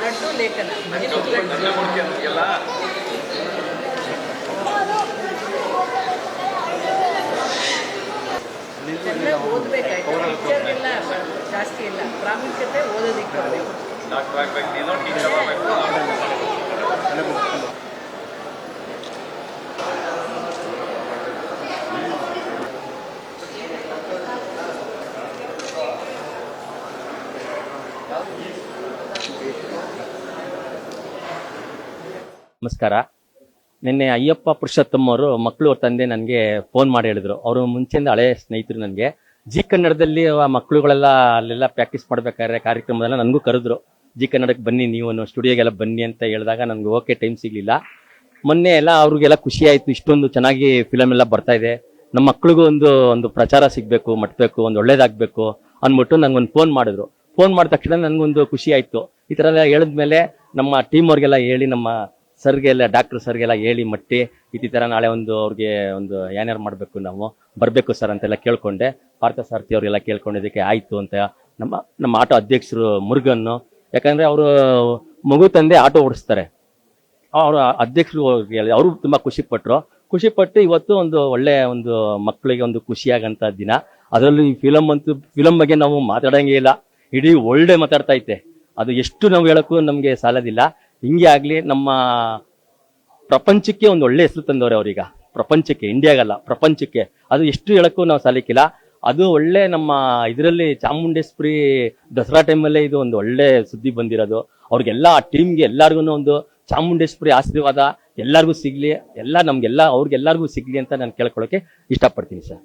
ಲಡ್ಡು ಲೇಖನ ಓದಬೇಕಾಯ್ತು. ಪಿಕ್ಚರ್ಗೆಲ್ಲ ಜಾಸ್ತಿ ಇಲ್ಲ, ಪ್ರಾಮುಖ್ಯತೆ ಓದೋದಿಕ್ಕೆ ಬರಬೇಕು. ನಮಸ್ಕಾರ. ನಿನ್ನೆ ಅಯ್ಯಪ್ಪ ಪುರುಷೋತ್ತಮ್ ಅವರು ಮಕ್ಕಳು ಅವ್ರ ತಂದೆ ನನಗೆ ಫೋನ್ ಮಾಡಿ ಹೇಳಿದ್ರು. ಅವರು ಮುಂಚೆಯಿಂದ ಹಳೆ ಸ್ನೇಹಿತರು. ನನಗೆ ಜಿ ಕನ್ನಡದಲ್ಲಿ ಮಕ್ಕಳುಗಳೆಲ್ಲ ಅಲ್ಲೆಲ್ಲ ಪ್ರಾಕ್ಟೀಸ್ ಮಾಡ್ಬೇಕಾದ್ರೆ ಕಾರ್ಯಕ್ರಮದಲ್ಲ ನನಗೂ ಕರೆದ್ರು. ಜಿ ಕನ್ನಡಕ್ಕೆ ಬನ್ನಿ, ನೀವು ಸ್ಟುಡಿಯೋಗೆಲ್ಲ ಬನ್ನಿ ಅಂತ ಹೇಳಿದಾಗ ನನಗೆ ಓಕೆ ಟೈಮ್ ಸಿಗ್ಲಿಲ್ಲ. ಮೊನ್ನೆ ಎಲ್ಲ ಅವ್ರಿಗೆಲ್ಲ ಖುಷಿ ಆಯ್ತು, ಇಷ್ಟೊಂದು ಚೆನ್ನಾಗಿ ಫಿಲಮ್ ಎಲ್ಲ ಬರ್ತಾ ಇದೆ, ನಮ್ಮ ಮಕ್ಳಿಗೂ ಒಂದು ಪ್ರಚಾರ ಸಿಗ್ಬೇಕು, ಮಟ್ಬೇಕು, ಒಂದು ಒಳ್ಳೇದಾಗಬೇಕು ಅಂದ್ಬಿಟ್ಟು ನನಗೊಂದು ಫೋನ್ ಮಾಡಿದ್ರು. ಫೋನ್ ಮಾಡಿದ ತಕ್ಷಣ ನನಗೊಂದು ಖುಷಿ ಆಯ್ತು. ಈ ಥರ ಎಲ್ಲ ಹೇಳಿದ್ಮೇಲೆ ನಮ್ಮ ಟೀಮ್ ಅವ್ರಿಗೆಲ್ಲ ಹೇಳಿ, ನಮ್ಮ ಸರ್ಗೆಲ್ಲ ಡಾಕ್ಟರ್ ಸರ್ಗೆಲ್ಲ ಹೇಳಿ ಮಟ್ಟಿ ಈ ಥರ ನಾಳೆ ಅವ್ರಿಗೆ ಏನಾರು ಮಾಡಬೇಕು, ನಾವು ಬರಬೇಕು ಸರ್ ಅಂತೆಲ್ಲ ಕೇಳ್ಕೊಂಡೆ. ಪಾರ್ಥ ಸಾರಥಿ ಅವ್ರಿಗೆಲ್ಲ ಕೇಳ್ಕೊಂಡಿದ್ದಕ್ಕೆ ಆಯಿತು ಅಂತ ನಮ್ಮ ಆಟೋ ಅಧ್ಯಕ್ಷರು ಮುರುಗನ್ನು, ಯಾಕಂದರೆ ಅವರು ಮಗು ತಂದೆ ಆಟೋ ಓಡಿಸ್ತಾರೆ, ಅವರು ಅಧ್ಯಕ್ಷರು ಅವರು ತುಂಬ ಖುಷಿಪಟ್ಟು ಇವತ್ತು ಒಳ್ಳೆ ಮಕ್ಕಳಿಗೆ ಖುಷಿಯಾಗಂಥ ದಿನ. ಅದರಲ್ಲೂ ಈ ಫಿಲಮ್ ಬಗ್ಗೆ ನಾವು ಮಾತಾಡೋಂಗೇ ಇಲ್ಲ, ಇಡೀ ಒಳ್ಳೆ ಮಾತಾಡ್ತಾ ಐತೆ. ಅದು ಎಷ್ಟು ನಾವು ಹೇಳೋಕ್ಕೂ ನಮಗೆ ಸಾಲದಿಲ್ಲ. ಹಿಂಗೆ ಆಗಲಿ, ನಮ್ಮ ಪ್ರಪಂಚಕ್ಕೆ ಒಳ್ಳೆ ಹೆಸರು ತಂದವ್ರೆ ಅವ್ರೀಗ. ಪ್ರಪಂಚಕ್ಕೆ, ಇಂಡಿಯಾಗಲ್ಲ ಪ್ರಪಂಚಕ್ಕೆ, ಅದು ಎಷ್ಟು ಹೇಳಕ್ಕೂ ನಾವು ಸಾಲಿಕ್ಕಿಲ್ಲ. ಅದು ಒಳ್ಳೆ ನಮ್ಮ ಇದರಲ್ಲಿ ಚಾಮುಂಡೇಶ್ವರಿ ದಸರಾ ಟೈಮಲ್ಲೇ ಇದು ಒಳ್ಳೆ ಸುದ್ದಿ ಬಂದಿರೋದು. ಅವ್ರಿಗೆಲ್ಲ ಆ ಟೀಮ್ಗೆ ಎಲ್ಲರಿಗೂ ಚಾಮುಂಡೇಶ್ವರಿ ಆಶೀರ್ವಾದ ಎಲ್ಲರಿಗೂ ಸಿಗ್ಲಿ, ಎಲ್ಲ ನಮ್ಗೆಲ್ಲ ಅವ್ರಿಗೆಲ್ಲರಿಗೂ ಸಿಗ್ಲಿ ಅಂತ ನಾನು ಕೇಳ್ಕೊಳ್ಳೋಕೆ ಇಷ್ಟಪಡ್ತೀನಿ ಸರ್.